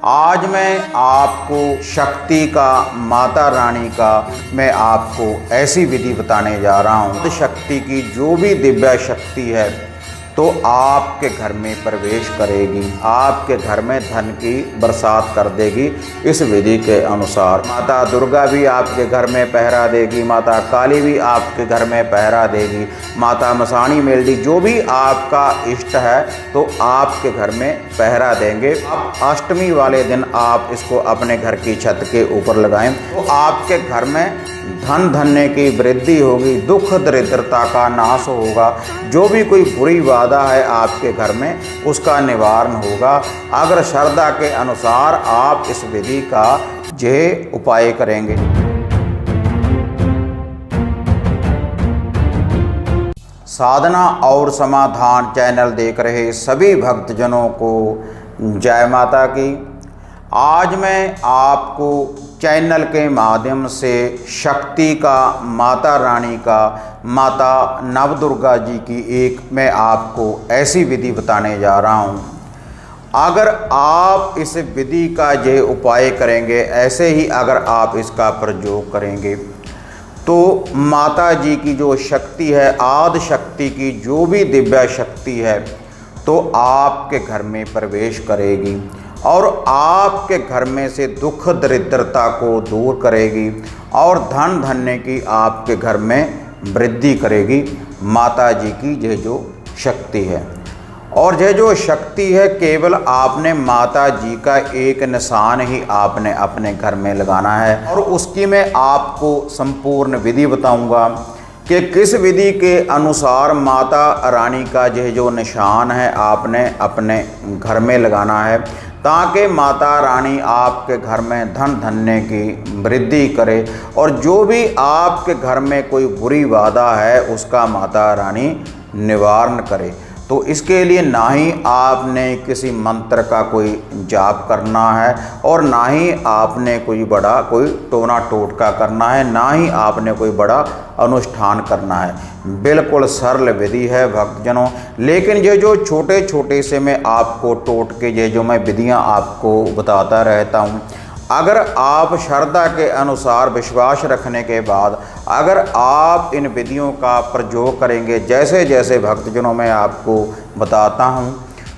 आज मैं आपको शक्ति का, माता रानी का मैं आपको ऐसी विधि बताने जा रहा हूँ। शक्ति की जो भी दिव्य शक्ति है तो आपके घर में प्रवेश करेगी, आपके घर में धन की बरसात कर देगी। इस विधि के अनुसार माता दुर्गा भी आपके घर में पहरा देगी, माता काली भी आपके घर में पहरा देगी, माता मसाणी मेलडी जो भी आपका इष्ट है तो आपके घर में पहरा देंगे। अब अष्टमी वाले दिन आप इसको अपने घर की छत के ऊपर लगाएं तो आपके घर में धन धन्य की वृद्धि होगी, दुख दरिद्रता का नाश होगा, जो भी कोई बुरी बाधा है आपके घर में उसका निवारण होगा। अगर श्रद्धा के अनुसार आप इस विधि का ये उपाय करेंगे। साधना और समाधान चैनल देख रहे सभी भक्तजनों को जय माता की। आज मैं आपको चैनल के माध्यम से शक्ति का, माता रानी का, माता नवदुर्गा जी की एक मैं आपको ऐसी विधि बताने जा रहा हूँ। अगर आप इस विधि का ये उपाय करेंगे, ऐसे ही अगर आप इसका प्रयोग करेंगे तो माता जी की जो शक्ति है, आदि शक्ति की जो भी दिव्य शक्ति है तो आपके घर में प्रवेश करेगी और आपके घर में से दुख दरिद्रता को दूर करेगी और धन धन्य की आपके घर में वृद्धि करेगी। माता जी की ये जो शक्ति है, और ये जो शक्ति है केवल आपने माता जी का एक निशान ही आपने अपने घर में लगाना है। और उसकी मैं आपको संपूर्ण विधि बताऊंगा कि किस विधि के अनुसार माता रानी का यह जो निशान है आपने अपने घर में लगाना है, ताकि माता रानी आपके घर में धन धन्य की वृद्धि करे और जो भी आपके घर में कोई बुरी बाधा है उसका माता रानी निवारण करे। तो इसके लिए ना ही आपने किसी मंत्र का कोई जाप करना है और ना ही आपने कोई बड़ा कोई टोना टोटका करना है, ना ही आपने कोई बड़ा अनुष्ठान करना है। बिल्कुल सरल विधि है भक्तजनों। लेकिन ये जो छोटे छोटे से मैं आपको टोटके ये जो मैं विधियां आपको बताता रहता हूँ, अगर आप श्रद्धा के अनुसार विश्वास रखने के बाद अगर आप इन विधियों का प्रयोग करेंगे जैसे जैसे भक्तजनों में आपको बताता हूँ,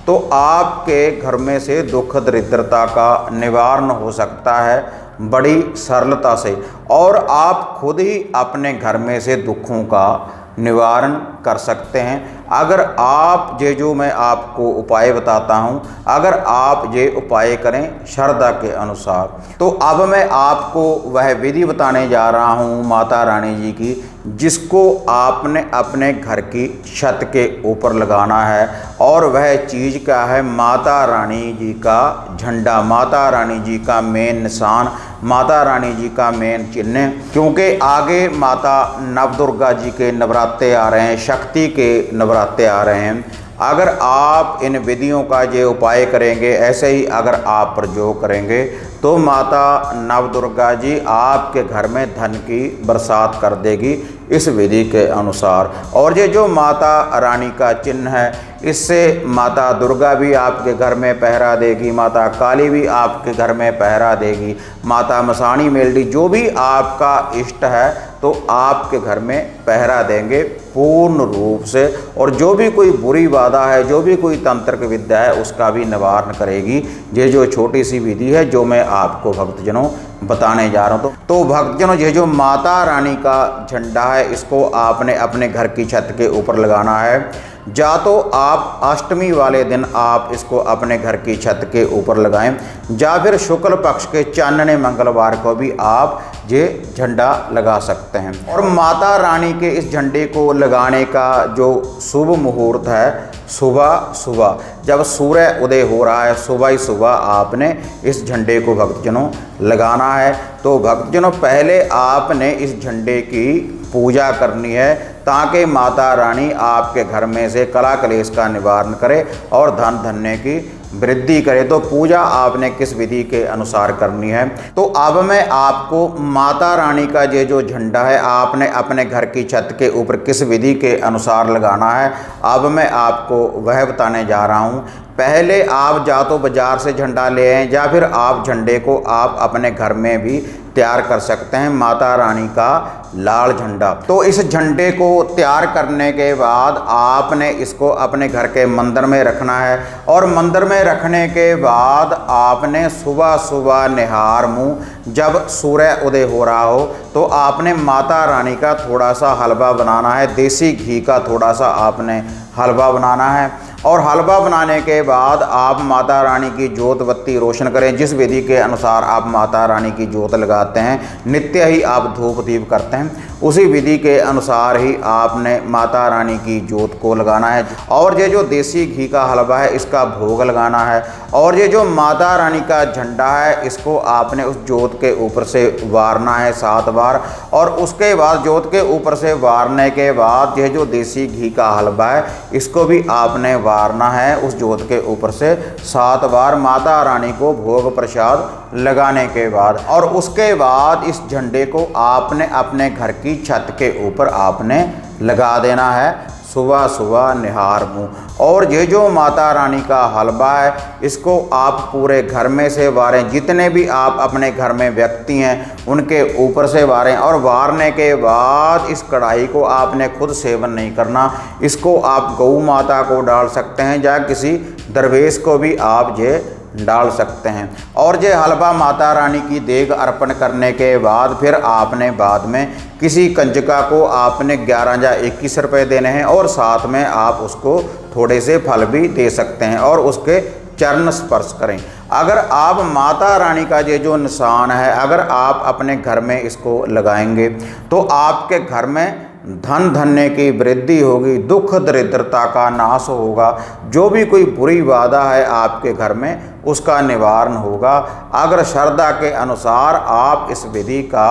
तो आपके घर में से दुख दरिद्रता का निवारण हो सकता है बड़ी सरलता से, और आप खुद ही अपने घर में से दुखों का निवारण कर सकते हैं। अगर आप ये जो मैं आपको उपाय बताता हूँ, अगर आप ये उपाय करें श्रद्धा के अनुसार, तो अब मैं आपको वह विधि बताने जा रहा हूँ माता रानी जी की, जिसको आपने अपने घर की छत के ऊपर लगाना है। और वह चीज़ क्या है? माता रानी जी का झंडा, माता रानी जी का मेन निशान, माता रानी जी का मेन चिन्ह। क्योंकि आगे माता नवदुर्गा जी के नवरात्रे आ रहे हैं, शक्ति के नवरात्रे आ रहे हैं। अगर आप इन विधियों का ये उपाय करेंगे, ऐसे ही अगर आप प्रयोग करेंगे तो माता नवदुर्गा जी आपके घर में धन की बरसात कर देगी इस विधि के अनुसार। और ये जो माता रानी का चिन्ह है, इससे माता दुर्गा भी आपके घर में पहरा देगी, माता काली भी आपके घर में पहरा देगी, माता मसाणी मेलडी जो भी आपका इष्ट है तो आपके घर में पहरा देंगे पूर्ण रूप से। और जो भी कोई बुरी बाधा है, जो भी कोई तंत्रिक विद्या है, उसका भी निवारण करेगी ये जो छोटी सी विधि है जो मैं आपको भक्तजनों बताने जा रहा हूँ। तो भक्तजनों, ये जो माता रानी का झंडा है इसको आपने अपने घर की छत के ऊपर लगाना है। या तो आप अष्टमी वाले दिन आप इसको अपने घर की छत के ऊपर लगाएं, या फिर शुक्ल पक्ष के चांदने मंगलवार को भी आप ये झंडा लगा सकते हैं। और माता रानी के इस झंडे को लगाने का जो शुभ मुहूर्त है, सुबह सुबह जब सूर्य उदय हो रहा है, सुबह ही सुबह आपने इस झंडे को भक्तजनों लगाना है। तो भक्तजनों, पहले आपने इस झंडे की पूजा करनी है ताकि माता रानी आपके घर में से कला कलेश का निवारण करे और धन धन्य की वृद्धि करे। तो पूजा आपने किस विधि के अनुसार करनी है। तो अब मैं आपको माता रानी का ये जो झंडा है आपने अपने घर की छत के ऊपर किस विधि के अनुसार लगाना है, अब मैं आपको वह बताने जा रहा हूँ। पहले आप या तो बाज़ार से झंडा ले आएँ या फिर आप झंडे को आप अपने घर में भी तैयार कर सकते हैं, माता रानी का लाल झंडा। तो इस झंडे को तैयार करने के बाद आपने इसको अपने घर के मंदिर में रखना है और मंदिर में रखने के बाद आपने सुबह सुबह निहार मुँह जब सूर्य उदय हो रहा हो तो आपने माता रानी का थोड़ा सा हलवा बनाना है, देसी घी का थोड़ा सा आपने हलवा बनाना है। और हलवा बनाने के बाद आप माता रानी की जोत बत्ती रोशन करें। जिस विधि के अनुसार आप माता रानी की जोत लगाते हैं, नित्य ही आप धूप दीप करते हैं, उसी विधि के अनुसार ही आपने माता रानी की जोत को लगाना है। और ये जो देसी घी का हलवा है इसका भोग लगाना है। और ये जो माता रानी का झंडा है इसको आपने उस जोत के ऊपर से वारना है 7 बार। और उसके बाद जोत के ऊपर से वारने के बाद यह जो देसी घी का हलवा है इसको भी आपने वारना है उस जोत के ऊपर से 7 बार माता रानी को भोग प्रसाद लगाने के बाद। और उसके बाद इस झंडे को आपने अपने घर की छत के ऊपर आपने लगा देना है सुबह सुबह निहार मुँह। और ये जो माता रानी का हलवा है इसको आप पूरे घर में से वारें, जितने भी आप अपने घर में व्यक्ति हैं उनके ऊपर से वारें। और वारने के बाद इस कढ़ाई को आपने खुद सेवन नहीं करना, इसको आप गौ माता को डाल सकते हैं या किसी दरवेश को भी आप ये डाल सकते हैं। और ये हलवा माता रानी की देग अर्पण करने के बाद फिर आपने बाद में किसी कंजका को आपने 11 या 21 रुपये देने हैं और साथ में आप उसको थोड़े से फल भी दे सकते हैं और उसके चरण स्पर्श करें। अगर आप माता रानी का ये जो निशान है अगर आप अपने घर में इसको लगाएंगे तो आपके घर में धन धन्य की वृद्धि होगी, दुख दरिद्रता का नाश होगा, जो भी कोई बुरी बाधा है आपके घर में उसका निवारण होगा। अगर श्रद्धा के अनुसार आप इस विधि का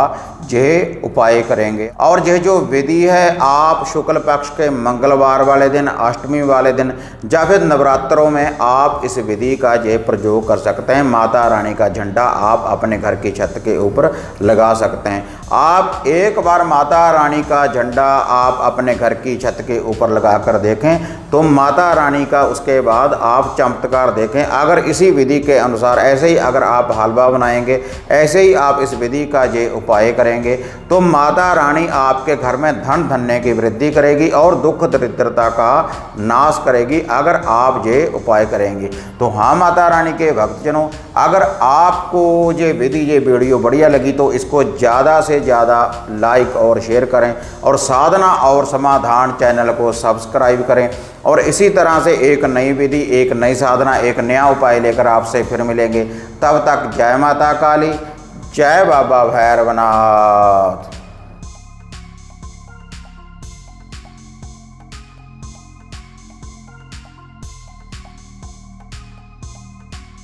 यह उपाय करेंगे। और यह जो विधि है आप शुक्ल पक्ष के मंगलवार वाले दिन, अष्टमी वाले दिन या फिर नवरात्रों में आप इस विधि का यह प्रयोग कर सकते हैं। माता रानी का झंडा आप अपने घर की छत के ऊपर लगा सकते हैं। आप एक बार माता रानी का झंडा आप अपने घर की छत के ऊपर लगा कर देखें तो माता रानी का उसके बाद आप चमत्कार देखें। अगर इसी विधि के अनुसार ऐसे ही अगर आप हलवा बनाएंगे, ऐसे ही आप इस विधि का ये उपाय करेंगे तो माता रानी आपके घर में धन धन्य की वृद्धि करेगी और दुख दरिद्रता का नाश करेगी अगर आप ये उपाय करेंगे। तो हाँ माता रानी के भक्तजनों, अगर आपको ये विधि ये वीडियो बढ़िया लगी तो इसको ज़्यादा से ज़्यादा लाइक और शेयर करें और साधना और समाधान चैनल को सब्सक्राइब करें। और इसी तरह से एक नई विधि, एक नई साधना, एक नया उपाय लेकर आपसे फिर मिलेंगे। तब तक जय माता काली, जय बाबा भैरवनाथ।